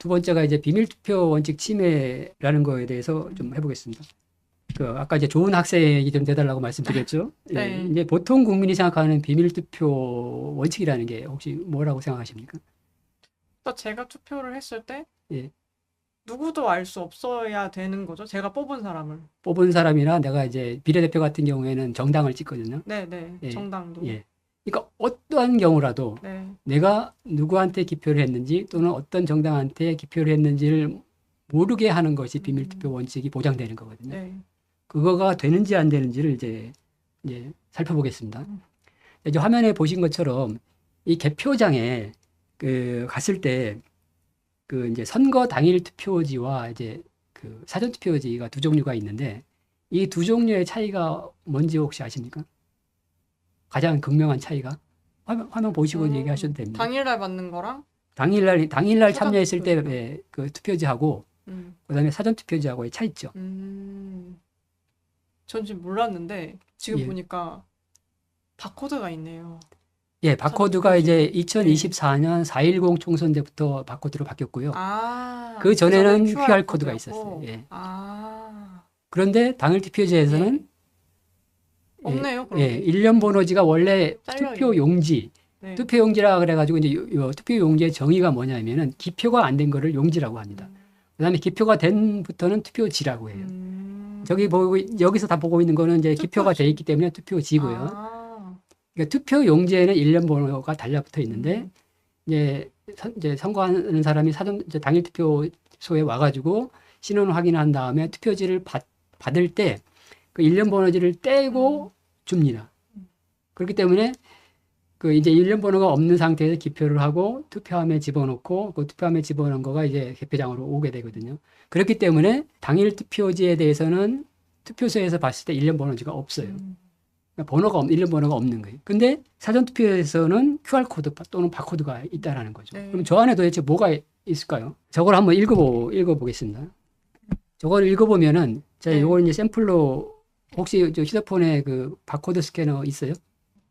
두 번째가 이제 비밀투표 원칙 침해라는 거에 대해서 좀 해보겠습니다. 아까 이제 좋은 학생이 좀 돼달라고 말씀드렸죠. 네. 예, 이제 보통 국민이 생각하는 비밀투표 원칙이라는 게 혹시 뭐라고 생각하십니까? 또 제가 투표를 했을 때 예. 누구도 알 수 없어야 되는 거죠. 제가 뽑은 사람을. 뽑은 사람이나 내가 이제 비례대표 같은 경우에는 정당을 찍거든요. 네네. 예. 정당도. 예. 그러니까 어떠한 경우라도 네. 내가 누구한테 기표를 했는지 또는 어떤 정당한테 기표를 했는지를 모르게 하는 것이 비밀투표 원칙이 보장되는 거거든요. 네. 그거가 되는지 안 되는지를 이제 살펴보겠습니다. 이제 화면에 보신 것처럼 이 개표장에 갔을 때 이제 선거 당일 투표지와 이제 사전 투표지가 두 종류가 있는데 이 두 종류의 차이가 뭔지 혹시 아십니까? 가장 극명한 차이가 화면 보시고 얘기하셔도 됩니다. 당일날 받는 거랑 당일날 사전 참여했을 때 투표지가. 그 투표지하고 그다음에 사전 투표지하고의 차이 있죠. 전 지금 몰랐는데 지금 예. 보니까 바코드가 있네요. 예, 바코드가 사전 이제 투표지. 2024년 4.10 총선 때부터 바코드로 바뀌었고요. 아, 그 전에는 그전엔 QR 코드가 코드였고. 있었어요. 예. 아, 그런데 당일 투표지에서는 없네요. 그런 예, 게. 일련 번호지가 원래 잘려 투표 용지, 네. 투표 용지라 그래가지고 이제 요 투표 용지의 정의가 뭐냐면은 기표가 안 된 거를 용지라고 합니다. 그다음에 기표가 된부터는 투표지라고 해요. 여기서 다 보고 있는 거는 이제 기표가 돼 있기 때문에 투표지고요. 아, 그러니까 투표 용지에는 일련 번호가 달려붙어 있는데 이제 선거하는 사람이 이제 당일 투표소에 와가지고 신원 확인한 다음에 투표지를 받을 때 그 일련 번호지를 떼고 줍니다. 그렇기 때문에 이제 일련 번호가 없는 상태에서 기표를 하고 투표함에 집어넣고 그 투표함에 집어넣은 거가 이제 개표장으로 오게 되거든요. 그렇기 때문에 당일 투표지에 대해서는 투표소에서 봤을 때 일련 번호지가 없어요. 그러니까 일련 번호가 없는 거예요. 근데 사전 투표에서는 QR코드 또는 바코드가 있다라는 거죠. 네. 그럼 저 안에 도대체 뭐가 있을까요? 저걸 한번 읽어보겠습니다. 저걸 읽어보면은 제가 요걸 이제 샘플로 혹시 저 휴대폰에 그 바코드 스캐너 있어요?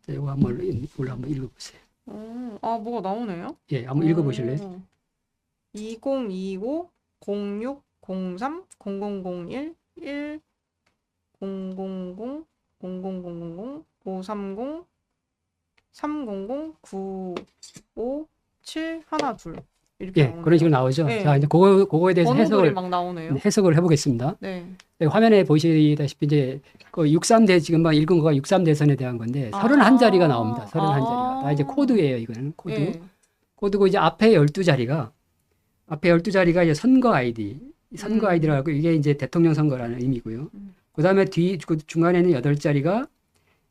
자, 이거 한번 읽어보세요. 아, 뭐가 나오네요? 예, 한번 읽어보실래요? 2025 06 03 0001 1 000 0000 530 300 95 712 이렇게 예, 나오네요. 그런 식으로 나오죠. 네. 자, 이제 그거에 대해서 번호들이 막 나오네요. 해석을 해보겠습니다. 네. 네, 화면에 보시다시피 이제 그 63대 지금 막 읽은 거가 63대선에 대한 건데 아. 31자리가 나옵니다. 31자리가. 아. 다 이제 코드예요, 이거는. 코드. 네. 코드고 이제 앞에 12자리가 이제 선거 아이디. 선거 아이디라고 이게 이제 대통령 선거라는 의미고요. 그다음에 그 중간에는 8자리가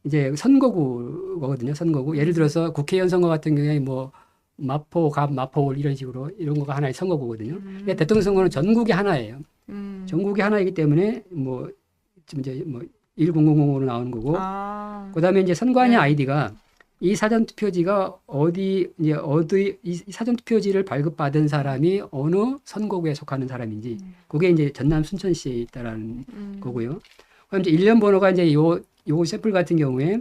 이제 선거구거든요. 선거구. 예를 들어서 국회의원 선거 같은 경우에 뭐 마포, 마포 이런 식으로 이런 거가 하나의 선거구거든요. 근데 대통령 선거는 전국이 하나예요. 전국이 하나이기 때문에 뭐 지금 이제 뭐 1000으로 나오는 거고. 아. 그다음에 이제 선관위 네. 아이디가 이 사전 투표지가 이 사전 투표지를 발급받은 사람이 어느 선거구에 속하는 사람인지 그게 이제 전남 순천시에 있다라는 거고요. 그럼 이제 일련 번호가 이제 요 샘플 같은 경우에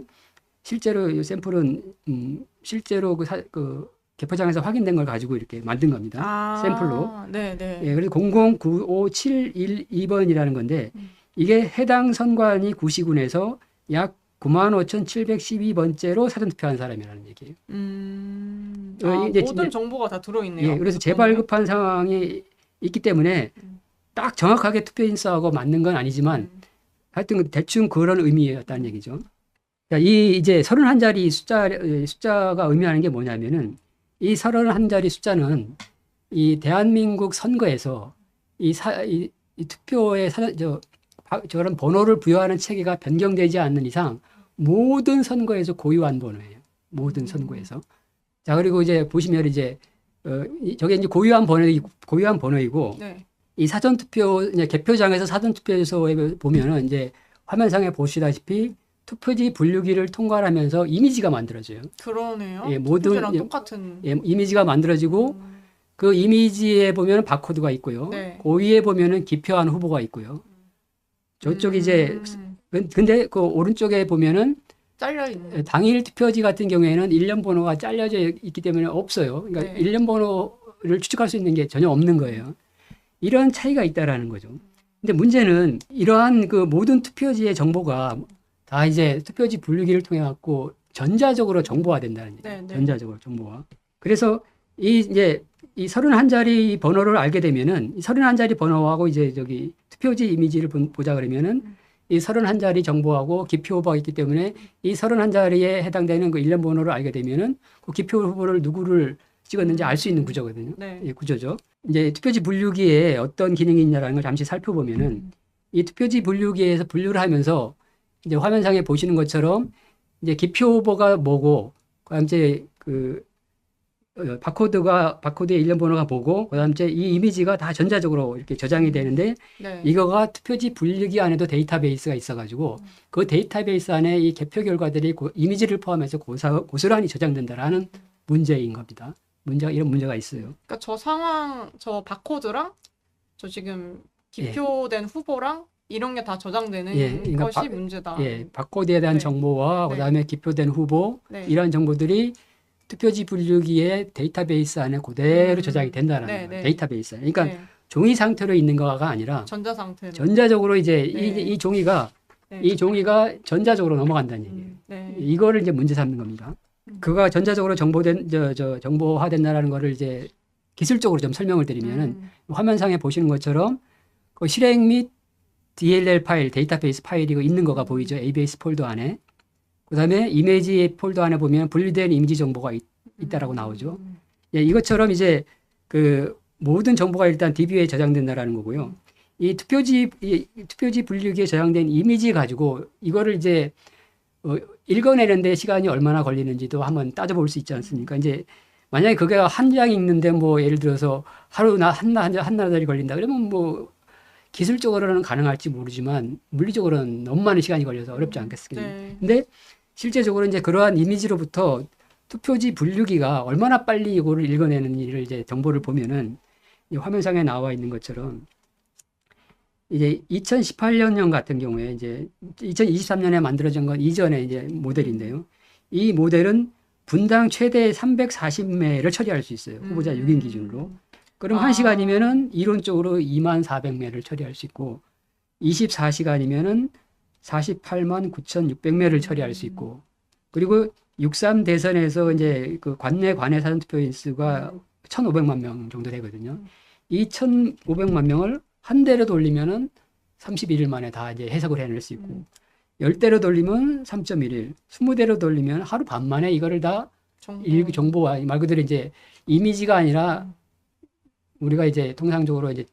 실제로 이 샘플은 실제로 그 개표장에서 확인된 걸 가지고 이렇게 만든 겁니다. 아. 샘플로. 네, 네. 예, 그래서 0095712번이라는 건데 이게 해당 선관위 구시군에서 약 95,712번째로 사전 투표한 사람이라는 얘기예요. 이제 모든 정보가 다 들어있네요. 예, 그래서 재발급한 상황이 있기 때문에 딱 정확하게 투표인수하고 맞는 건 아니지만 하여튼 대충 그런 의미였다는 얘기죠. 이 이제 31자리 숫자가 의미하는 게 뭐냐면은 이 31자리 숫자는 이 대한민국 선거에서 이 투표에 저런 번호를 부여하는 체계가 변경되지 않는 이상 모든 선거에서 고유한 번호예요. 모든 선거에서. 자, 그리고 이제 보시면 이제 저게 이제 고유한 번호이고 네. 이 사전 투표 개표장에서 사전 투표소에 보면은 이제 화면상에 보시다시피 투표지 분류기를 통과하면서 이미지가 만들어져요. 그러네요. 예, 투표지랑 똑같은. 예, 이미지가 만들어지고 그 이미지에 보면 바코드가 있고요. 네. 그 위에 보면은 기표한 후보가 있고요. 저쪽 이제 근데 그 오른쪽에 보면은 잘려 있는. 당일 투표지 같은 경우에는 일련 번호가 잘려져 있기 때문에 없어요. 그러니까 네. 일련 번호 투표를 추측할 수 있는 게 전혀 없는 거예요. 이런 차이가 있다라는 거죠. 근데 문제는 이러한 그 모든 투표지의 정보가 다 이제 투표지 분류기를 통해 갖고 전자적으로 정보화된다는 얘기예요. 네, 네. 전자적으로 정보화. 그래서 이 31자리 번호를 알게 되면은 이 31자리 번호하고 이제 저기 투표지 이미지를 보자 그러면은 이 31자리 정보하고 기표 후보가 있기 때문에 이 31자리에 해당되는 그 일련 번호를 알게 되면은 그 기표 후보를 누구를 찍었는지 알 수 있는 구조거든요. 네. 예, 구조죠. 이제 투표지 분류기에 어떤 기능이 있냐라는 걸 잠시 살펴보면은 이 투표지 분류기에서 분류를 하면서 이제 화면상에 보시는 것처럼 이제 기표 후보가 뭐고 그다음 이제 그 바코드의 일련 번호가 뭐고 그다음 이제 이 이미지가 다 전자적으로 이렇게 저장이 되는데 네. 이거가 투표지 분류기 안에도 데이터베이스가 있어가지고 그 데이터베이스 안에 이 개표 결과들이 이미지를 포함해서 고스란히 저장된다라는 문제인 겁니다. 이런 문제가 있어요. 그러니까 저 상황, 저 바코드랑 저 지금 기표된 후보랑 이런 게 다 저장되는 예, 그러니까 것이 문제다. 예, 바코드에 대한 네. 정보와 네. 그다음에 기표된 후보 네. 이러한 정보들이 투표지 분류기의 데이터베이스 안에 그대로 저장이 된다는 네, 거예요. 네. 데이터베이스. 그러니까 네. 종이 상태로 있는 거가 아니라 전자 상태로. 전자적으로 이제 네. 이 종이가 네. 이 종이가 전자적으로 넘어간다는 얘기예요. 네. 이거를 이제 문제 삼는 겁니다. 그가 전자적으로 정보화된다라는 거를 이제 기술적으로 좀 설명을 드리면은 화면상에 보시는 것처럼 그 실행 및 DLL 파일, 데이터베이스 파일이 있는 거가 보이죠. ABS 폴더 안에. 그다음에 이미지 폴더 안에 보면 분리된 이미지 정보가 있다라고 나오죠. 예, 이것처럼 이제 그 모든 정보가 일단 DB에 저장된다라는 거고요. 이 투표지 분류기에 저장된 이미지 가지고 이거를 이제 읽어내는데 시간이 얼마나 걸리는지도 한번 따져볼 수 있지 않습니까? 이제 만약에 그게 한 장이 있는데 뭐 예를 들어서 하루나 한나절이 걸린다 그러면 뭐 기술적으로는 가능할지 모르지만 물리적으로는 너무 많은 시간이 걸려서 어렵지 않겠습니까? 네. 근데 실제적으로 이제 그러한 이미지로부터 투표지 분류기가 얼마나 빨리 이거를 읽어내는 일을 이제 정보를 보면은 이 화면상에 나와 있는 것처럼 이제 2018년 같은 경우에 이제 2023년에 만들어진 건 이전의 이제 모델인데요. 이 모델은 분당 최대 340매를 처리할 수 있어요. 후보자 6인 기준으로. 그럼 1시간이면은 이론적으로 2400매를 처리할 수 있고 24시간이면은 48만 9,600매를 처리할 수 있고 그리고 63 대선에서 이제 그 관내 사전 투표인 수가 1,500만 명 정도 되거든요. 이 1,500만 명을 한 대로 돌리면은 31일 만에 다 이제 해석을 해낼 수 있고 10대로 돌리면 3.1일, 20대로 돌리면 하루 반 만에 이거를 다 정보와 말 그대로 이제 이미지가 아니라 우리가 이제 통상적으로 이제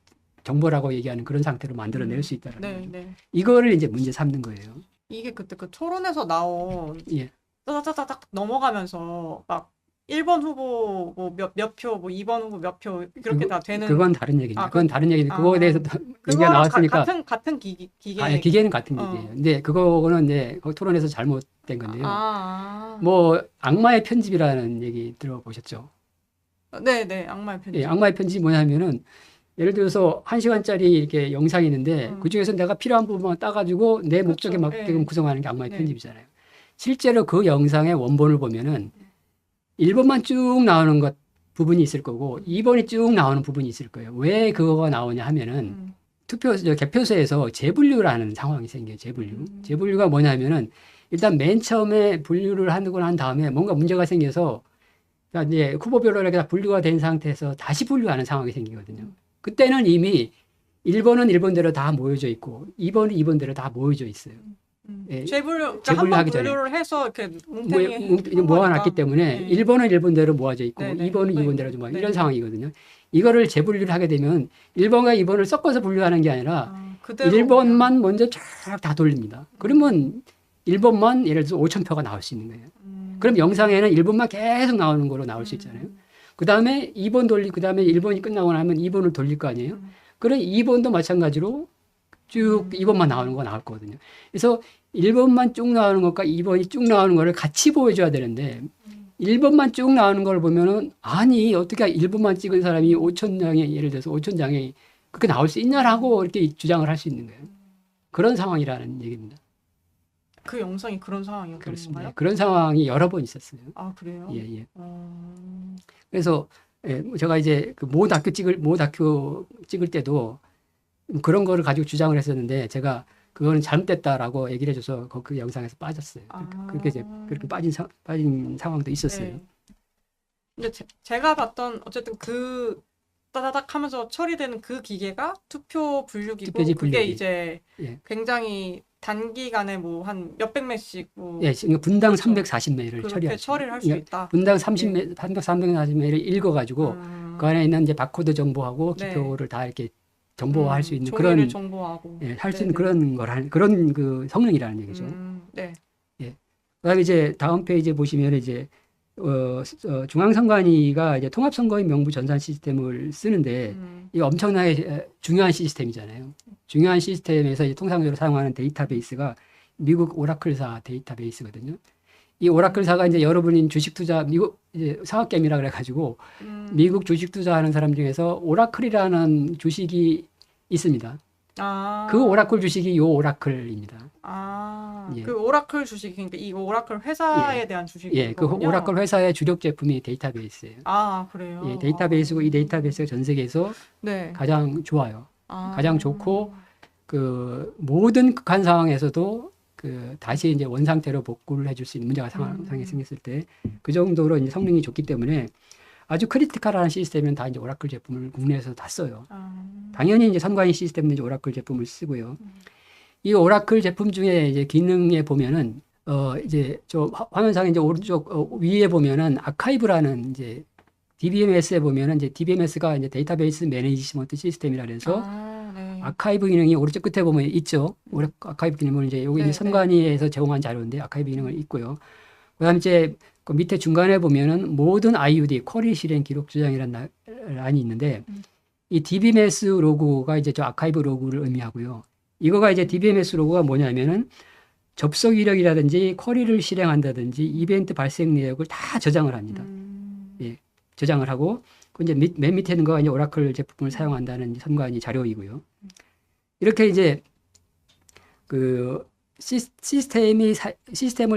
정보라고 얘기하는 그런 상태로 만들어낼 수 있다는 네, 거죠. 네. 이거를 이제 문제 삼는 거예요. 이게 그때 그 토론에서 나온 예. 따닥따닥 넘어가면서 막 1번 후보 뭐 몇 표, 뭐 2번 후보 몇 표 그렇게 다 되는. 그건 다른 얘기입니다. 그건 다른 얘기인데 그거에 대해서 얘기가 그거랑 나왔으니까 같은 기계. 기계는 같은 기계예요. 근데 그거는 이제 그 토론에서 잘못된 건데요. 뭐 악마의 편집이라는 얘기 들어보셨죠? 네, 악마의 편집. 예, 악마의 편집이 뭐냐면은 예를 들어서 1시간짜리 이렇게 영상이 있는데 그중에서 내가 필요한 부분만 따가지고 내 목적에 맞게끔 구성하는 게 악마의 편집이잖아요. 실제로 그 영상의 원본을 보면은 1번만 쭉 나오는 부분이 있을 거고 2번이 쭉 나오는 부분이 있을 거예요. 왜 그거가 나오냐 하면은 개표소에서 재분류를 하는 상황이 생겨요. 재분류가 뭐냐면은 일단 맨 처음에 분류를 하고 난 다음에 뭔가 문제가 생겨서 이제 후보별로 이렇게 다 분류가 된 상태에서 다시 분류하는 상황이 생기거든요. 그때는 이미 1번은 1번대로 다 모여져 있고 2번은 2번대로 다 모여져 있어요. 예, 재분류하기 전에 분류를 해서 이렇게 모아놨기 때문에 1번은 1번대로 모아져 있고 2번은 2번대로 모아 이런 상황이거든요. 이거를 재분류를 하게 되면 1번과 2번을 섞어서 분류하는 게 아니라 1번만 먼저 쫙 다 돌립니다. 그러면 1번만 예를 들어서 5,000표가 나올 수 있는 거예요. 그럼 영상에는 1번만 계속 나오는 거로 나올 수 있잖아요. 그 다음에 2번 그 다음에 1번이 끝나고 나면 2번을 돌릴 거 아니에요. 그럼 2번도 마찬가지로 쭉 2번만 나오는 거 나올 거거든요. 그래서 1번만 쭉 나오는 것과 2번이 쭉 나오는 거를 같이 보여줘야 되는데 1번만 쭉 나오는 걸 보면은 아니 어떻게 1번만 찍은 사람이 5,000장에 예를 들어서 5,000장에 그렇게 나올 수 있냐라고 이렇게 주장을 할 수 있는 거예요. 그런 상황이라는 얘기입니다. 그 영상이 그런 상황이었던 건가요? 그런 상황이 여러 번 있었어요. 아, 그래요? 예. 그래서 예, 제가 이제 그 모 다큐 찍을 때도 그런 거를 가지고 주장을 했었는데 제가 그거는 잘못됐다라고 얘기를 해줘서 그 영상에서 빠졌어요. 그렇게 이제 그렇게 빠진 상황도 있었어요. 네. 근데 제가 봤던 어쨌든 그 따다닥 하면서 처리되는 그 기계가 투표 분류기고 투표지 그게 분류기. 이제 예. 굉장히 단기간에 뭐 한 몇백 매씩 뭐 예, 지금 분당 그렇죠. 340매를 그렇게 처리할 처리를 할 수 있다. 분당 340매를 읽어가지고 그 안에 있는 이제 바코드 정보하고 네. 기표를 다 이렇게 정보화할 수 있는 종이를 그런 정보하고 예, 할 수 네네. 있는 그런 그 성능이라는 얘기죠. 네. 그다음에 이제 다음 페이지에 보시면 이제 중앙선관위가 이제 통합선거인 명부 전산 시스템을 쓰는데 이게 엄청나게 중요한 시스템이잖아요. 중요한 시스템에서 이제 통상적으로 사용하는 데이터베이스가 미국 오라클사 데이터베이스거든요. 이 오라클사가 이제 여러분이 주식 투자 미국 이제 상학개미라 그래가지고 미국 주식 투자하는 사람 중에서 오라클이라는 주식이 있습니다. 그 오라클 주식이 요 오라클입니다. 예. 그 오라클 주식, 그러니까 이 오라클 회사에 대한 주식이거든요. 예, 그 오라클 회사의 주력 제품이 데이터베이스예요. 그래요. 예, 데이터베이스고 이 데이터베이스가 전 세계에서 네. 가장 좋아요. 가장 좋고 그 모든 극한 상황에서도 그 다시 이제 원상태로 복구를 해줄 수 있는 문제가 상황이 생겼을 때 그 정도로 이제 성능이 좋기 때문에 아주 크리티컬한 시스템은 다 이제 오라클 제품을 국내에서 다 써요. 당연히 이제 선관위 시스템은 이제 오라클 제품을 쓰고요. 이 오라클 제품 중에 이제 기능에 보면은 이제 저 화면상에 이제 오른쪽 위에 보면은 아카이브라는 이제 DBMS에 보면은 이제 DBMS가 이제 데이터베이스 매니지먼트 시스템이라 그래서 네. 아카이브 기능이 오른쪽 끝에 보면 있죠. 아카이브 기능은 이제 여기 이제 선관위에서 제공한 자료인데 아카이브 기능은 있고요. 그다음에 이제 그 밑에 중간에 보면은 모든 IUD 쿼리 실행 기록 저장이라는 란이 있는데 이 DBMS 로고가 이제 저 아카이브 로고를 의미하고요. 이거가 이제 DBMS 로고가 뭐냐면은 접속 이력이라든지 쿼리를 실행한다든지 이벤트 발생 내역을 다 저장을 합니다. 예, 저장을 하고 그 이제 맨 밑에 있는 거가 이제 오라클 제품을 사용한다는 선관위 자료이고요. 이렇게 이제 그 시스템을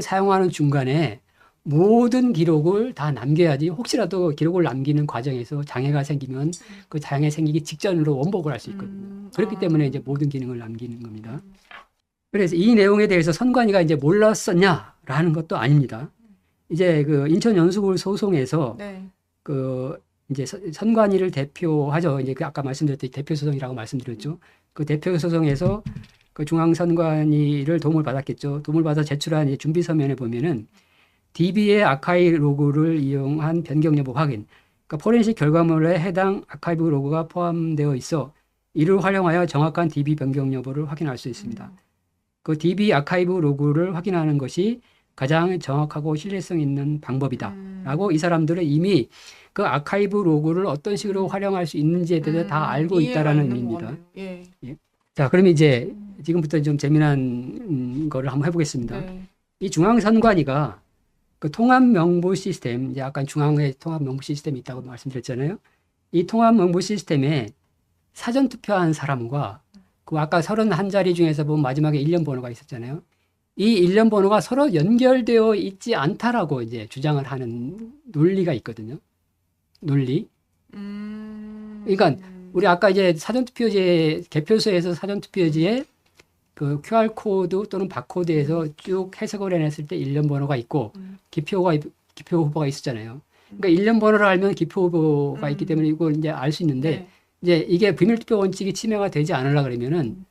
사용하는 중간에 모든 기록을 다 남겨야지 혹시라도 기록을 남기는 과정에서 장애가 생기면 그 장애 생기기 직전으로 원복을 할 수 있거든요. 그렇기 때문에 이제 모든 기능을 남기는 겁니다. 그래서 이 내용에 대해서 선관위가 이제 몰랐었냐라는 것도 아닙니다. 이제 그 인천 연수구 소송에서 네. 그 이제 선관위를 대표하죠. 이제 그 아까 말씀드렸듯이 대표 소송이라고 말씀드렸죠. 그 대표 소송에서 그 중앙선관위를 도움을 받았겠죠. 도움을 받아 제출한 이제 준비 서면에 보면은 DB의 아카이브 로그를 이용한 변경 여부 확인. 그러니까 포렌식 결과물에 해당 아카이브 로그가 포함되어 있어 이를 활용하여 정확한 DB 변경 여부를 확인할 수 있습니다. 그 DB 아카이브 로그를 확인하는 것이 가장 정확하고 신뢰성 있는 방법이다라고 이 사람들은 이미 그 아카이브 로그를 어떤 식으로 활용할 수 있는지에 대해서 다 알고 있다라는 의미입니다. 예. 자, 그럼 이제 지금부터 좀 재미난 거를 한번 해보겠습니다. 네. 이 중앙선관위가 그 통합 명부 시스템, 이제 아까 중앙에 통합 명부 시스템이 있다고 말씀드렸잖아요. 이 통합 명부 시스템에 사전 투표한 사람과 그 아까 31자리 중에서 보면 마지막에 일련 번호가 있었잖아요. 이 일련 번호가 서로 연결되어 있지 않다라고 이제 주장을 하는 논리가 있거든요. 논리. 그러니까 우리 아까 이제 사전투표지에 개표소에서 사전투표지에 그 QR 코드 또는 바코드에서 쭉 해석을 해냈을 때 일련 번호가 있고 기표 후보가 있었잖아요. 그러니까 일련 번호를 알면 기표 후보가 있기 때문에 이걸 이제 알 수 있는데 네. 이제 이게 비밀투표 원칙이 침해가 되지 않으려 그러면은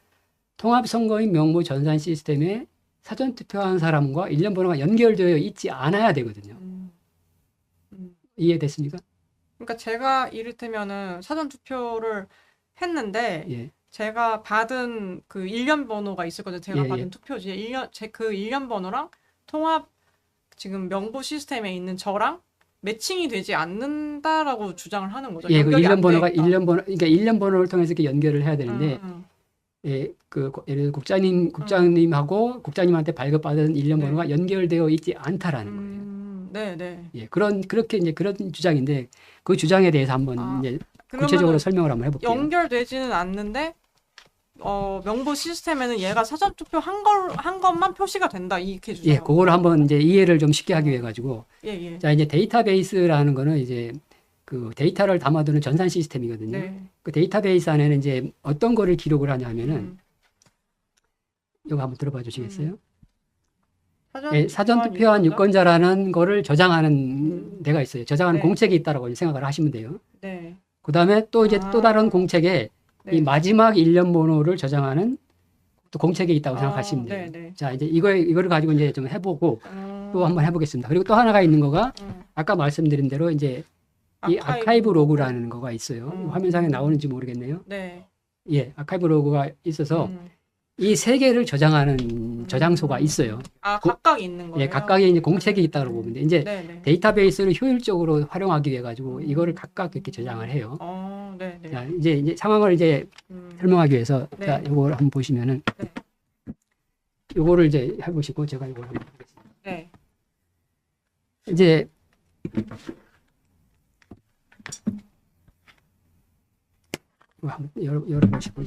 통합선거인 명부 전산 시스템에 사전투표한 사람과 일련 번호가 연결되어 있지 않아야 되거든요. 이해됐습니까? 그러니까 제가 이를테면은 사전 투표를 했는데 예. 제가 받은 그 일련 번호가 있었거든요. 제가 예, 받은 예. 투표지에 그 일련 번호랑 통합 지금 명부 시스템에 있는 저랑 매칭이 되지 않는다라고 주장을 하는 거죠. 예, 그 연결이 일련 안 번호가 돼 있다. 그러니까 일련 번호를 통해서 이렇게 연결을 해야 되는데 예, 그 예를 들어 국장님하고 국장님한테 발급받은 일련 네. 번호가 연결되어 있지 않다라는 거예요. 네. 예, 그렇게 이제 그런 주장인데 그 주장에 대해서 한번 이제 구체적으로 설명을 한번 해볼게요. 연결되지는 않는데 명부 시스템에는 얘가 사전 투표 한 것만 표시가 된다 이렇게 주장. 예, 그거를 한번 이제 이해를 좀 쉽게 하기 위해 가지고 예. 자 이제 데이터베이스라는 거는 이제 그 데이터를 담아두는 전산 시스템이거든요. 네. 그 데이터베이스 안에는 이제 어떤 거를 기록을 하냐 하면은 음. 이거 한번 들어봐 주시겠어요? 사전 예, 사전 투표한 유권자라는 거를 저장하는 음. 데가 있어요. 저장하는 네. 공책이 있다라고 생각을 하시면 돼요. 네. 그다음에 또 이제 또 다른 아. 공책에 네. 이 마지막 일련 번호를 저장하는 또 공책이 있다고 아, 생각하시면 돼요. 네, 네. 자, 이제 이거를 가지고 이제 좀 해보고 음. 또 한번 해보겠습니다. 그리고 또 하나가 있는 거가 음. 아까 말씀드린 대로 이제 이 아카이브 로그라는 거가 있어요. 화면상에 나오는지 모르겠네요. 네. 예, 아카이브 로그가 있어서 음. 이 세 개를 저장하는 저장소가 있어요. 아, 고- 각각 있는 거예요? 예, 각각의 이제 공책이 있다고 보면 돼. 이제 네, 네. 데이터베이스를 효율적으로 활용하기 위해 가지고 이거를 각각 이렇게 저장을 해요. 네, 네. 자, 이제 상황을 이제 음. 설명하기 위해서 네. 자, 이걸 한번 보시면은 네. 요거를 이제 해보시고 제가 이걸 한번 해보겠습니다. 네. 이제 이거 한번 열어보시고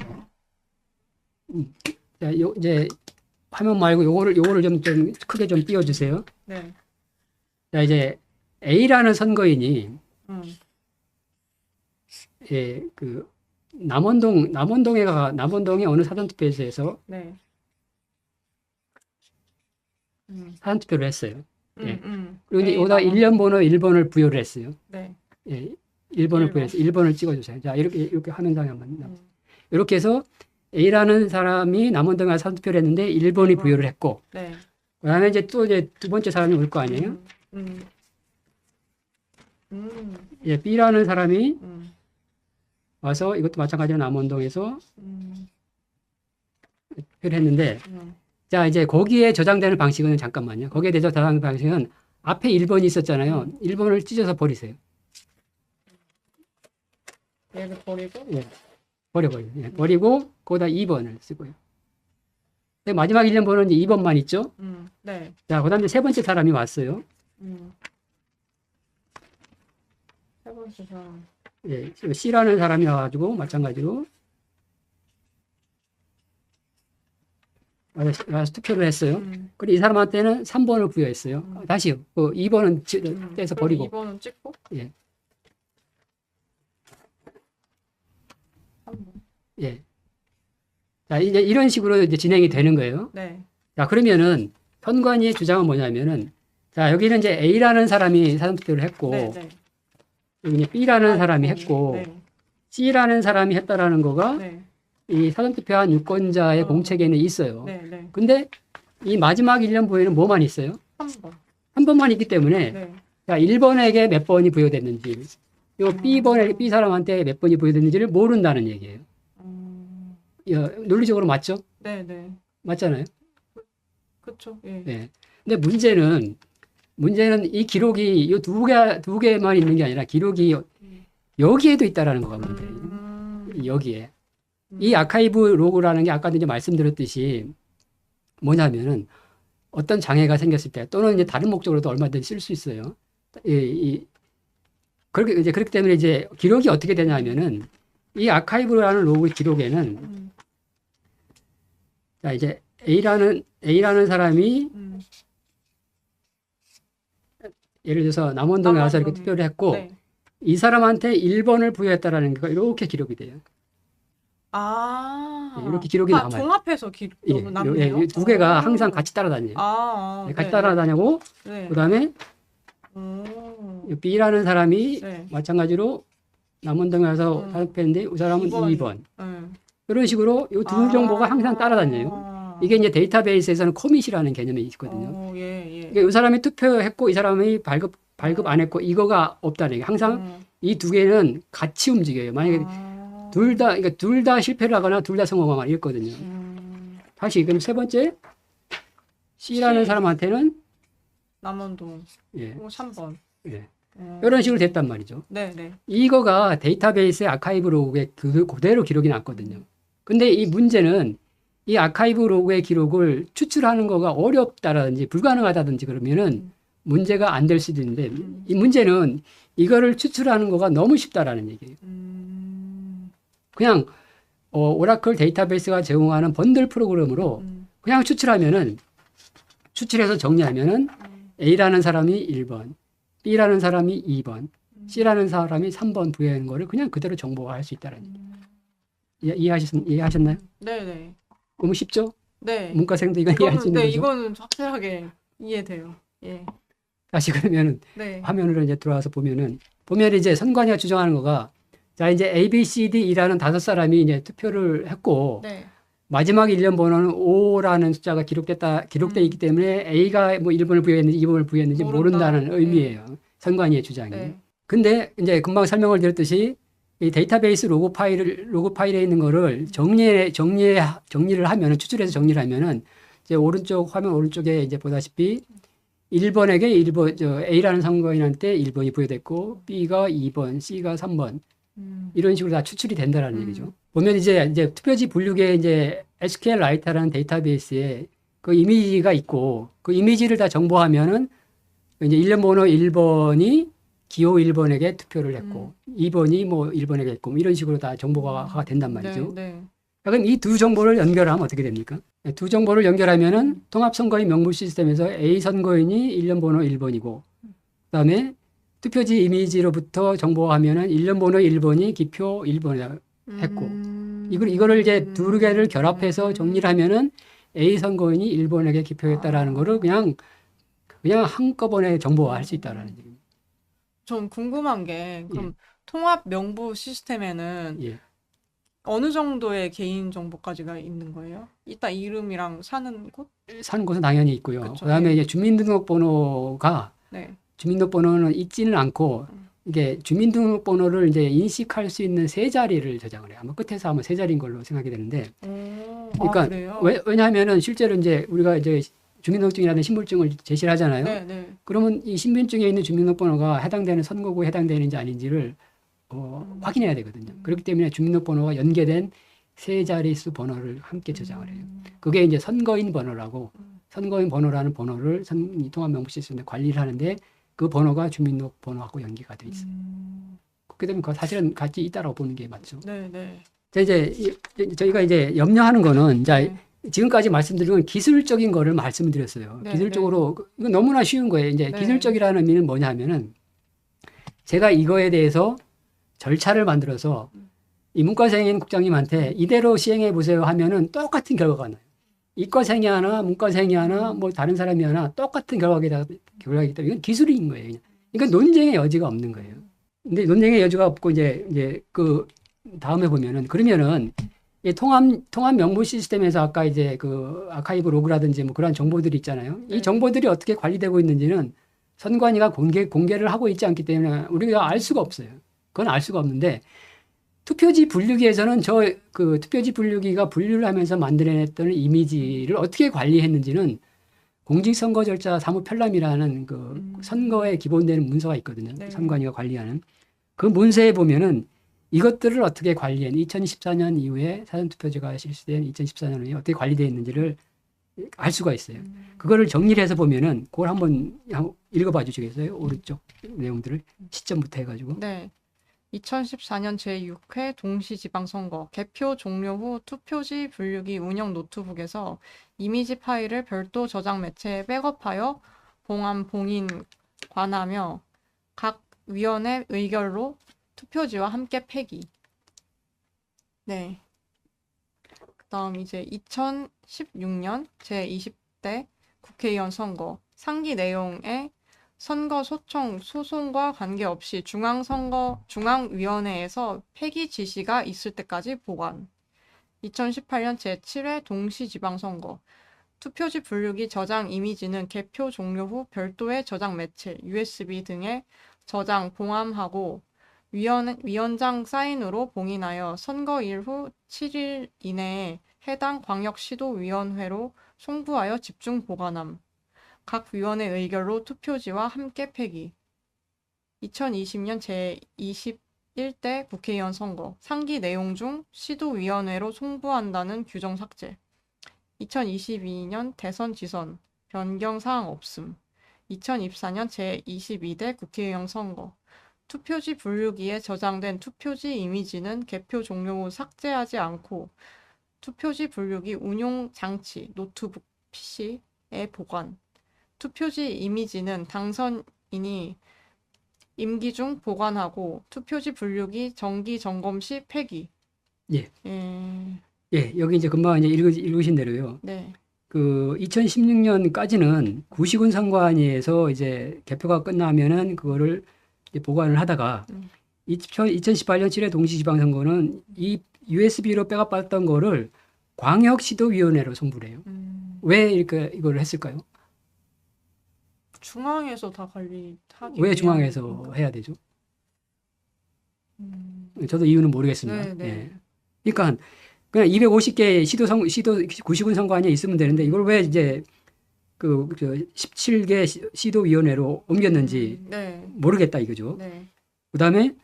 자, 이제 화면 말고 요거를 좀 크게 좀 띄워주세요. 네. 자, 이제 A라는 선거인이 음. 예, 그 남원동의 어느 사전투표소에서 네. 사전투표를 했어요. 예. 그리고 이제 네, 여기다 남원. 일련 번호 1번을 부여를 했어요. 네. 예, 1번을 1번. 부여해서 1번을 찍어주세요. 자, 이렇게 화면상에 한번 음. 이렇게 해서 A라는 사람이 남원동에 와서 사전투표를 했는데 1번이 1번. 부여를 했고 네. 그다음에 이제 또 이제 두 번째 사람이 올 거 아니에요? 예, B라는 사람이 와서 이것도 마찬가지로 남원동에서 투표를 했는데 자, 이제 거기에 저장되는 방식은 잠깐만요. 거기에 대해서 저장되는 방식은 앞에 1번이 있었잖아요. 1번을 찢어서 버리세요. 얘를 버리고. 예. 버려버려요. 예. 버리고 거기다 2번을 쓰고요. 근데 마지막 1년 번호는 이제 2번만 있죠. 네. 자, 그다음에 세 번째 사람이 왔어요. 세 번째 사람. 예, C라는 사람이 와가지고 마찬가지로 와서 투표를 했어요. 그리고 이 사람한테는 3번을 부여했어요. 다시요. 2번은 떼서 버리고. 2번은 찍고. 예. 3번. 예. 자, 이제 이런 식으로 이제 진행이 되는 거예요. 네. 자, 그러면은 선관위의 주장은 뭐냐면은 자, 여기는 이제 A라는 사람이 사전투표를 했고 네, 네. 여기 이제 B라는 사람이 했고 네. C라는 사람이 했다라는 거가 네. 이 사전투표한 유권자의 공책에는 있어요. 네, 네. 근데 이 마지막 1년 부여에는 뭐만 있어요? 3번. 한 번만 있기 때문에 네. 자, 1번에게 몇 번이 부여됐는지 요 B 사람한테 몇 번이 부여됐는지를 모른다는 얘기예요. 논리적으로 맞죠? 네, 네. 맞잖아요. 그렇죠. 예. 네. 근데 문제는 이 기록이 이 두 개만 있는 게 아니라 기록이 여기에도 있다라는 거가 문제예요. 여기에. 이 아카이브 로그라는 게 아까도 이제 말씀드렸듯이 뭐냐면은 어떤 장애가 생겼을 때 또는 이제 다른 목적으로도 얼마든지 쓸 수 있어요. 그렇기 때문에 이제 기록이 어떻게 되냐면은 이 아카이브라는 로그 기록에는 자, 이제 A라는 사람이 예를 들어서 남원동에 와서 이렇게 투표를 했고 네. 이 사람한테 1번을 부여했다라는 게 이렇게 기록이 돼요. 아. 예, 이렇게 기록이 남아요. 종합해서 예, 남네요. 두 개가 항상 같이 따라다녀요. 아. 같이 네. 따라다니고 네. 그다음에 B라는 사람이 네. 마찬가지로 남원동에 와서 사투표했는데 이 사람은 2번. 이런 식으로 이 두 정보가 항상 따라다녀요. 이게 이제 데이터베이스에서는 커밋이라는 개념이 있거든요. 예, 예. 그러니까 이 사람이 투표했고 이 사람이 발급 안 했고 이거가 없다는 얘기. 항상 이 두 개는 같이 움직여요. 만약에 그러니까 둘 다 실패를 하거나 둘 다 성공하거나 이랬거든요. 다시 그럼 세 번째 C라는 C. 사람한테는 남원동. 예, 3번. 예. 이런 식으로 됐단 말이죠. 네, 네. 이거가 데이터베이스의 아카이브 로그에 그대로 기록이 났거든요. 근데 이 문제는 이 아카이브 로그의 기록을 추출하는 거가 어렵다라든지 불가능하다든지 그러면은 문제가 안 될 수도 있는데 이 문제는 이거를 추출하는 거가 너무 쉽다라는 얘기예요. 그냥 오라클 데이터베이스가 제공하는 번들 프로그램으로 그냥 추출해서 정리하면은 A라는 사람이 1번, B라는 사람이 2번, C라는 사람이 3번 부여하는 거를 그냥 그대로 정보화할 수 있다는 이해하셨나요? 네네. 너무 쉽죠? 네. 문과생도 이건 이해할 수 있는 거죠. 이거는 확실하게 이해돼요. 예. 다시 그러면은 네. 화면으로 이제 들어와서 보면 이제 선관위가 주장하는 거가 자 이제 A, B, C, D라는 5사람이 이제 투표를 했고 네. 마지막 1년 번호는 5라는 숫자가 기록돼 있기 때문에 A가 뭐 1번을 부여했는지 2번을 부여했는지 모른다는 의미예요. 선관위의 주장이. 네. 근데 이제 금방 설명을 드렸듯이 이 데이터베이스 로그 파일에 있는 거를 정리를 하면은 추출해서 정리를 하면은 이제 화면 오른쪽에 이제 보다시피 1번에게 A라는 선거인한테 1번이 부여됐고 B가 2번, C가 3번 이런 식으로 다 추출이 된다라는 얘기죠. 보면 이제 투표지 분류기에 이제 SQLite라는 데이터베이스에 그 이미지가 있고 그 이미지를 다 정보하면은 이제 1년 번호 1번이 기호 1번에게 투표를 했고 2번이 뭐 1번에게 했고 뭐 이런 식으로 다 정보가 된단 말이죠. 네. 그럼 이 두 정보를 연결하면 어떻게 됩니까? 두 정보를 연결하면은 통합선거인 명부 시스템에서 A 선거인이 1년 번호 1번이고 그다음에 투표지 이미지로부터 정보하면은 1년 번호 1번이 기표 1번이라고 했고 이거를 이제 두 개를 결합해서 정리를 하면은 A 선거인이 1번에게 기표했다라는 거를 그냥 한꺼번에 정보화할 수 있다라는 얘기입니다. 전 궁금한 게 그럼 통합 명부 시스템에는 예. 어느 정도의 개인 정보까지가 있는 거예요? 이따 이름이랑 사는 곳? 사는 곳은 당연히 있고요. 그쵸, 그다음에 예. 이제 주민등록번호가 네. 주민등록번호는 있지는 않고 이게 주민등록번호를 이제 인식할 수 있는 세 자리를 저장을 해요. 아마 끝에서 아마 세 자리인 걸로 생각이 되는데. 그러니까 그래요? 왜냐하면은 실제로 이제 우리가 이제 주민등록증이라든 신분증을 제시를 하잖아요. 네. 그러면 이 신분증에 있는 주민등록번호가 해당되는 선거구에 해당되는지 아닌지를 확인해야 되거든요. 그렇기 때문에 주민등록번호가 연계된 세 자릿수 번호를 함께 저장을 해요. 그게 이제 선거인 번호라고 선거인 번호라는 번호를 통합명부 시스템에 관리를 하는데 그 번호가 주민등록번호하고 연계가 돼 있어요. 그렇게 되면 사실은 같이 있다라고 보는 게 맞죠. 네. 자, 이제 저희가 이제 염려하는 거는 지금까지 말씀드린 건 기술적인 거를 말씀을 드렸어요. 네, 기술적으로 이건 너무나 쉬운 거예요. 이제 네. 기술적이라는 의미는 뭐냐 하면은 제가 이거에 대해서 절차를 만들어서 이 문과생인 국장님한테 이대로 시행해 보세요 하면은 똑같은 결과가 나요. 이과생이 하나, 문과생이 하나, 뭐 다른 사람이 하나 똑같은 결과이기 때문에 이건 기술인 거예요. 그냥. 이건 논쟁의 여지가 없는 거예요. 근데 논쟁의 여지가 없고 이제 그 다음에 보면은 그러면은 이 통합 명부 시스템에서 아까 이제 그 아카이브 로그라든지 뭐 그런 정보들이 있잖아요. 이 정보들이 어떻게 관리되고 있는지는 선관위가 공개를 하고 있지 않기 때문에 우리가 알 수가 없어요. 그건 알 수가 없는데 투표지 분류기에서는 그 투표지 분류기가 분류를 하면서 만들어냈던 이미지를 어떻게 관리했는지는 공직선거 절차 사무편람이라는 그 선거에 기본되는 문서가 있거든요. 네. 선관위가 관리하는 그 문서에 보면은 이것들을 어떻게 2014년 이후에 사전투표제가 실시된 2014년 후에 어떻게 관리되어 있는지를 알 수가 있어요. 그거를 정리를 해서 보면은 그걸 한번 읽어봐 주시겠어요? 오른쪽 내용들을 시점부터 해가지고. 네. 2014년 제6회 동시지방선거 개표 종료 후 투표지 분류기 운영 노트북에서 이미지 파일을 별도 저장 매체에 백업하여 봉인하며 각 위원회 의결로 투표지와 함께 폐기. 네. 그다음 이제 2016년 제20대 국회의원 선거 상기 내용에 선거 소청 소송과 관계없이 중앙위원회에서 폐기 지시가 있을 때까지 보관. 2018년 제7회 동시지방선거 투표지 분류기 저장 이미지는 개표 종료 후 별도의 저장 매체 USB 등에 저장 봉함하고 위원장 사인으로 봉인하여 선거일 후 7일 이내에 해당 광역시도위원회로 송부하여 집중 보관함. 각 위원회 의결로 투표지와 함께 폐기. 2020년 제21대 국회의원 선거 상기 내용 중 시도위원회로 송부한다는 규정 삭제. 2022년 대선 지선 변경 사항 없음. 2024년 제22대 국회의원 선거 투표지 분류기에 저장된 투표지 이미지는 개표 종료 후 삭제하지 않고 투표지 분류기 운용 장치 노트북 PC에 보관. 투표지 이미지는 당선인이 임기 중 보관하고 투표지 분류기 정기 점검 시 폐기. 예. 예. 예, 여기 이제 금방 이제 읽으신 대로요. 네. 그 2016년까지는 구시군 선관위에서 이제 개표가 끝나면은 그거를 이제 보관을 하다가 2018년 7회 동시지방선거는 이 USB로 백업받았던 거를 광역시도위원회로 송부를 해요. 왜 이렇게 이걸 했을까요? 중앙에서 다 관리하기 왜 위한 중앙에서 건가? 해야 되죠? 음. 저도 이유는 모르겠습니다. 네, 네. 예. 그러니까 그냥 250개 시도 구시군 선관위에 있으면 되는데 이걸 왜 이제 그 17개 시도위원회로 옮겼는지 네. 모르겠다 이거죠. 네. 그다음에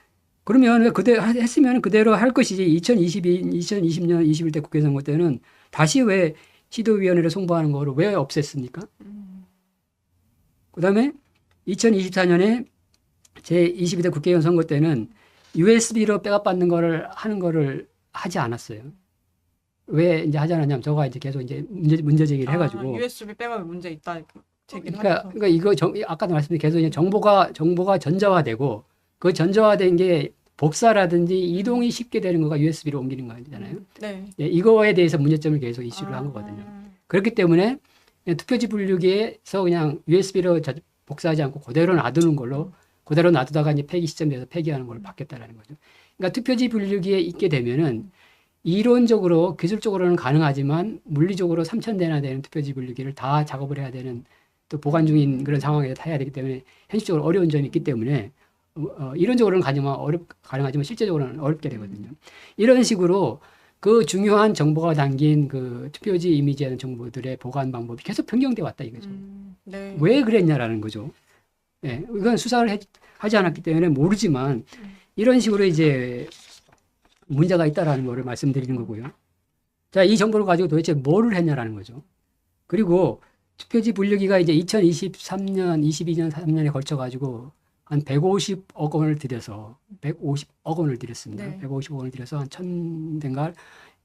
그러면 왜 그대로 했으면 그대로 할 것이지 2020년 21대 국회 선거 때는 다시 왜 시도위원회를 송부하는 거를 왜 없앴습니까? 그다음에 2024년에 제22대 국회의원 선거 때는 USB로 백업받는 거를 하는 거를 하지 않았어요. 왜 이제 하지 않았냐면 저가 이제 계속 이제 문제 제기를 해가지고 USB 백업에 문제 있다 제기를 그러니까 하면서. 이거 아까도 말씀드린 계속 이제 정보가 전자화되고 그 전자화된 게 복사라든지 이동이 쉽게 되는 거가 USB로 옮기는 거잖아요. 네. 예, 이거에 대해서 문제점을 계속 이슈를 한 거거든요. 그렇기 때문에 그냥 투표지 분류기에서 그냥 USB로 복사하지 않고 그대로 놔두는 걸로 그대로 놔두다가 이제 폐기 시점 돼서 폐기하는 걸로 바뀌었다라는 거죠. 그러니까 투표지 분류기에 있게 되면은 이론적으로 기술적으로는 가능하지만 물리적으로 3,000대나 되는 투표지 분류기를 다 작업을 해야 되는 또 보관 중인 그런 상황에서 다 해야 되기 때문에 현실적으로 어려운 점이 있기 때문에 이론적으로는 가능하지만 실제적으로는 어렵게 되거든요. 이런 식으로 그 중요한 정보가 담긴 그 투표지 이미지하는 정보들의 보관 방법이 계속 변경돼 왔다 이거죠. 네. 왜 그랬냐라는 거죠. 예, 이건 수사를 하지 않았기 때문에 모르지만 이런 식으로 이제 문제가 있다라는 거를 말씀드리는 거고요. 자, 이 정보를 가지고 도대체 뭐를 했냐라는 거죠. 그리고 투표지 분류기가 이제 2023년, 22년, 3년에 걸쳐 가지고 한 150억 원을 들여서 150억 원을 들였습니다. 네. 150억 원을 들여서 한 1,000대인가,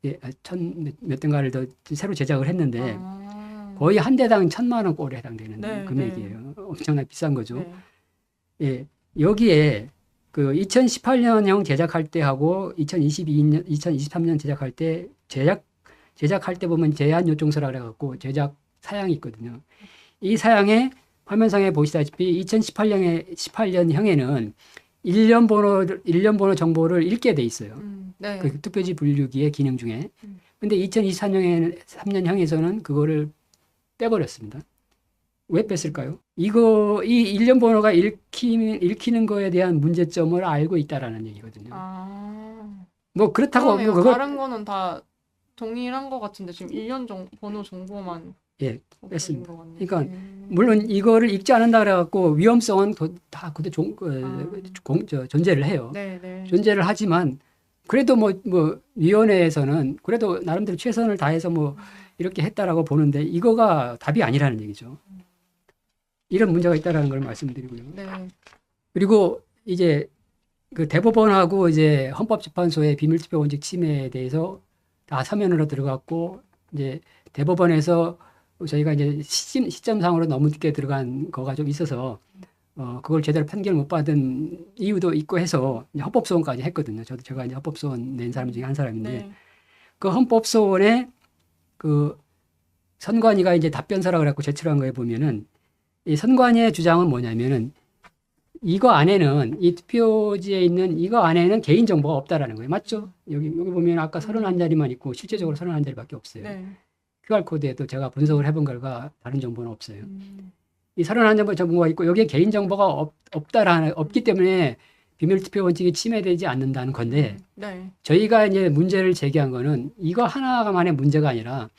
예, 1,000몇 대인가를 더 새로 제작을 했는데 거의 한 대당 1,000만 원 꼴에 해당되는 네, 금액이에요. 엄청나게 비싼 거죠. 네. 예, 여기에 그 2018년형 제작할 때 하고 2022년, 2023년 제작할 때 제작할 때 보면 제한 요청서라 그래갖고 제작 사양이 있거든요. 이 사양에 화면상에 보시다시피 2018년형에는 일련 번호 정보를 읽게 돼 있어요. 네. 그 투표지 분류기의 기능 중에. 근데 2023년형에서는 그거를 빼버렸습니다. 왜 뺐을까요? 이 일련 번호가 읽히는 거에 대한 문제점을 알고 있다라는 얘기거든요. 뭐 그렇다고 그러네요. 그걸 다른 거는 다 동일한 것 같은데 지금 1년 번호 정보만 예, 없어진 뺐습니다. 것 같네요. 그러니까 물론 이거를 읽지 않는다 그래갖고 위험성은 다 그대 존재를 해요. 네, 네. 존재를 하지만 그래도 뭐 위원회에서는 그래도 나름대로 최선을 다해서 뭐 이렇게 했다라고 보는데 이거가 답이 아니라는 얘기죠. 이런 문제가 있다라는 걸 말씀드리고요. 네. 그리고 이제 그 대법원하고 이제 헌법재판소의 비밀투표 원칙 침해에 대해서 다 서면으로 들어갔고 이제 대법원에서 저희가 이제 시점상으로 너무 늦게 들어간 거가 좀 있어서 그걸 제대로 판결 못 받은 이유도 있고 해서 이제 헌법소원까지 했거든요. 제가 이제 헌법소원 낸 사람 중에 한 사람인데 네. 그 헌법소원에 그 선관위가 이제 답변서라고 그래갖고 제출한 거에 보면은 이 선관위의 주장은 뭐냐면은 이거 안에는 이 투표지에 있는 이거 안에는 개인 정보가 없다라는 거예요. 맞죠? 여기 보면 아까 31자리만 있고 실제적으로 31자리밖에 없어요. 네. QR코드에도 제가 분석을 해본 결과 다른 정보는 없어요. 이 31자리 정보가 있고 여기에 개인 정보가 없기 때문에 비밀투표 원칙이 침해되지 않는다는 건데 네. 저희가 이제 문제를 제기한 거는 이거 하나만의 문제가 아니라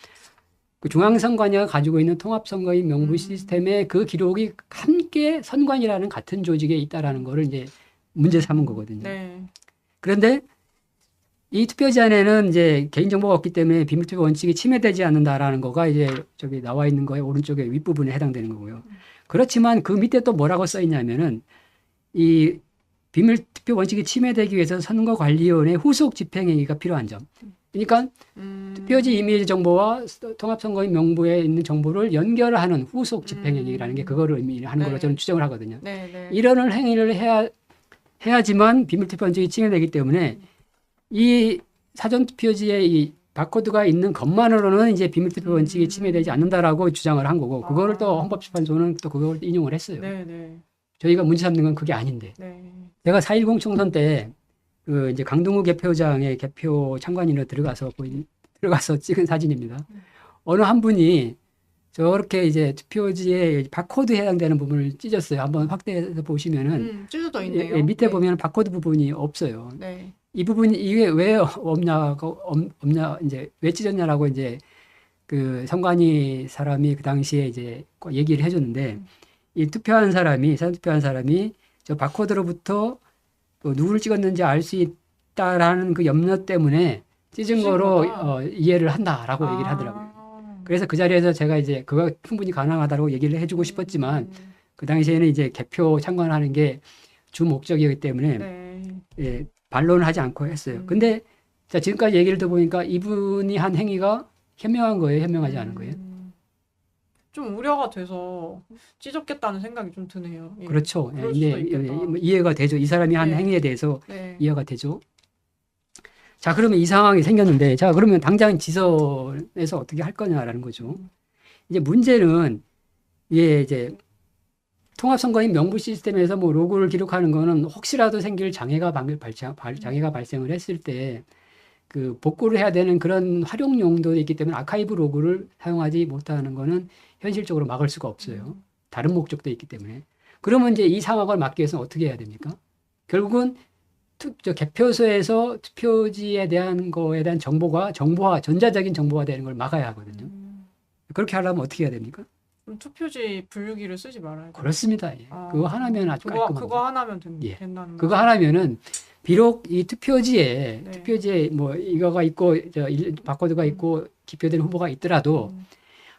그 중앙선관위가 가지고 있는 통합선거인 명부 시스템의 그 기록이 함께 선관위라는 같은 조직에 있다라는 거를 이제 문제 삼은 거거든요. 네. 그런데 이 투표지 안에는 이제 개인정보가 없기 때문에 비밀투표 원칙이 침해되지 않는다라는 거가 이제 저기 나와 있는 거에 오른쪽에 윗부분에 해당되는 거고요. 그렇지만 그 밑에 또 뭐라고 써 있냐면은 이 비밀투표 원칙이 침해되기 위해서 선거관리위원회 후속 집행행위가 필요한 점. 그러니까 투표지 이미지 정보와 통합선거인 명부에 있는 정보를 연결하는 후속 집행행위라는 게 그거를 의미하는 걸로 네. 저는 추정을 하거든요. 네, 네. 이런 행위를 해야지만 비밀투표 원칙이 침해되기 때문에 이 사전투표지에 이 바코드가 있는 것만으로는 이제 비밀투표 원칙이 침해되지 않는다라고 주장을 한 거고 그거를 또 헌법재판소는 또 그걸 인용을 했어요. 네, 네. 저희가 문제 삼는 건 그게 아닌데. 네. 제가 4.10 총선 때 그 이제 강동구 개표장에 개표 참관인으로 들어가서 찍은 사진입니다. 어느 한 분이 저렇게 이제 투표지에 바코드에 해당되는 부분을 찢었어요. 한번 확대해서 보시면은 찢어져 있네요. 밑에 네. 보면 바코드 부분이 없어요. 네. 이 부분이 이게 왜 없냐 이제 왜 찢었냐라고 이제 그 선관위 사람이 그 당시에 이제 얘기를 해줬는데 이 사전 투표한 사람이 저 바코드로부터 또 누구를 찍었는지 알 수 있다라는 그 염려 때문에 찢은 거로 거다. 이해를 한다라고 얘기를 하더라고요. 그래서 그 자리에서 제가 이제 그거 충분히 가능하다고 얘기를 해주고 싶었지만 그 당시에는 이제 개표 참관하는 게 주 목적이기 때문에 네. 예, 반론을 하지 않고 했어요. 근데 자, 지금까지 얘기를 들어보니까 이분이 한 행위가 현명한 거예요, 현명하지 않은 거예요? 좀 우려가 돼서 찢었겠다는 생각이 좀 드네요. 예. 그렇죠. 예, 그럴 이제 수도 있겠다. 이해가 되죠. 이 사람이 한 네. 행위에 대해서 네. 이해가 되죠. 자, 그러면 이 상황이 생겼는데, 자, 그러면 당장 지선에서 어떻게 할 거냐라는 거죠. 이제 문제는, 예, 이제 통합선거인 명부 시스템에서 뭐 로그를 기록하는 거는 혹시라도 생길 장애가 발생을 했을 때 그 복구를 해야 되는 그런 활용 용도도 있기 때문에 아카이브 로그를 사용하지 못하는 거는 현실적으로 막을 수가 없어요. 다른 목적도 있기 때문에. 그러면 이제 이 상황을 막기 위해서는 어떻게 해야 됩니까? 결국은 개표소에서 투표지에 대한 거에 대한 정보화, 전자적인 정보화 되는 걸 막아야 하거든요. 그렇게 하려면 어떻게 해야 됩니까? 그럼 투표지 분류기를 쓰지 말아야 돼요. 그렇습니다. 예. 그거 하나면 아주 깔끔합니다. 그거 하나면 예. 된다는 그거 거죠? 하나면은 비록 이 투표지에 네. 뭐 이거가 있고 바코드가 있고 기표된 후보가 있더라도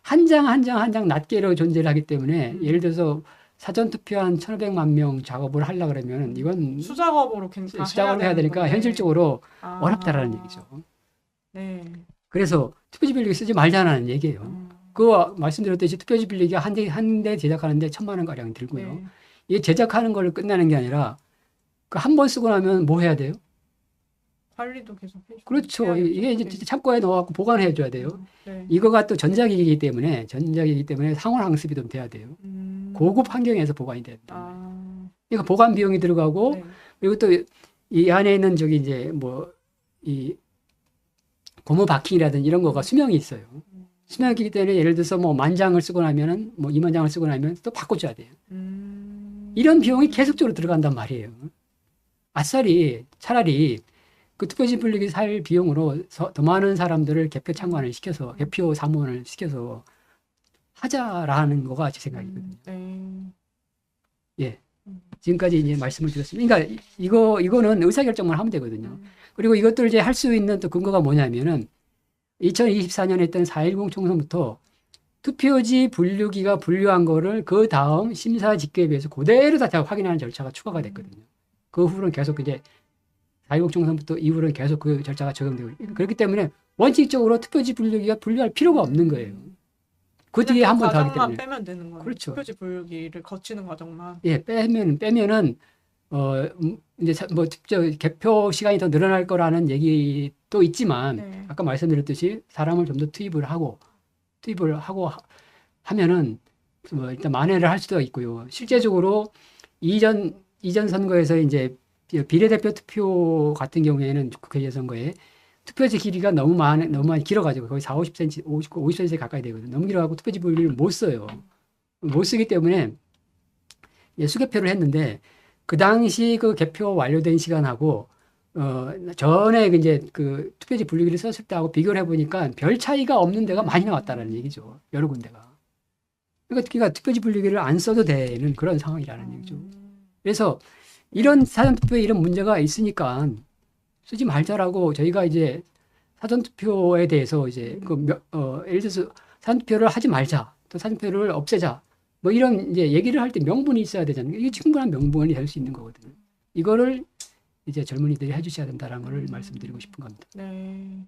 한 장 한 장 낱개로 존재를 하기 때문에 예를 들어서 사전 투표한 1,500만 명 작업을 하려고 그러면 이건 수작업으로 수작업을 해야 되니까 건데. 현실적으로 어렵다라는 얘기죠. 네. 그래서 투표지 빌리기 쓰지 말자는 얘기예요. 그거 말씀드렸듯이 투표지 빌리기 한 대 제작하는데 1,000만 원 가량 들고요. 네. 이 제작하는 걸 끝나는 게 아니라 그 한 번 쓰고 나면 뭐 해야 돼요? 관리도 계속 해주고. 그렇죠. 이게 이제 진짜 창고에 넣어갖고 보관해 줘야 돼요. 네. 이거가 또 전자기기이기 때문에 상온 항습이 좀 돼야 돼요. 고급 환경에서 보관이 됩니다. 그러니까 보관 비용이 들어가고 네. 그리고 또 이 안에 있는 저기 이제 뭐 이 고무 바킹이라든지 이런 거가 수명이 있어요. 수명이 있기 때문에 예를 들어서 뭐 10,000장을 쓰고 나면은 뭐 20,000장을 쓰고 나면 또 바꿔줘야 돼요. 이런 비용이 계속적으로 들어간단 말이에요. 차라리 그 투표지 분리기 살 비용으로 더 많은 사람들을 개표 참관을 시켜서 개표 사무원을 시켜서 하자라는 거가 제 생각이거든요. 예. 지금까지 이제 말씀을 드렸습니다. 그러니까 이거는 의사결정만 하면 되거든요. 그리고 이것들을 이제 할 수 있는 또 근거가 뭐냐면은 2024년에 했던 4.10 총선부터 투표지 분류기가 분류한 거를 그 다음 심사 집계에 비해서 그대로 다 확인하는 절차가 추가가 됐거든요. 그 후로는 계속 이제 4.10 총선부터 이후로는 계속 그 절차가 적용되고 그렇기 때문에 원칙적으로 투표지 분류기가 분류할 필요가 없는 거예요. 그 뒤에 한 번 더 하기 때문에. 빼면 되는 거예요. 그렇죠. 투표지 분류기를 거치는 과정만. 예, 빼면은 이제 뭐 개표 시간이 더 늘어날 거라는 얘기도 있지만 아까 말씀드렸듯이 사람을 좀 더 투입을 하고 하면은 뭐 일단 만회를 할 수도 있고요. 실제적으로 이전 선거에서 이제 비례대표 투표 같은 경우에는 국회의원 선거에 투표지 길이가 너무 많이 길어가지고 거의 40, 50cm 가까이 되거든요. 너무 길어가지고 투표지 분리를 못 써요. 못 쓰기 때문에 수개표를 했는데 그 당시 그 개표 완료된 시간하고 전에 이제 그 투표지 분리기를 썼을 때하고 비교를 해보니까 별 차이가 없는 데가 많이 나왔다는 얘기죠. 여러 군데가. 그러니까 투표지 분리기를 안 써도 되는 그런 상황이라는 얘기죠. 그래서 이런 사전투표에 이런 문제가 있으니까 쓰지 말자라고 저희가 이제 사전투표에 대해서 이제 예를 들어서 사전투표를 하지 말자, 또 사전투표를 없애자, 뭐 이런 이제 얘기를 할 때 명분이 있어야 되잖아요. 이게 충분한 명분이 될 수 있는 거거든요. 이거를 이제 젊은이들이 해주셔야 된다는 걸 말씀드리고 싶은 겁니다. 네.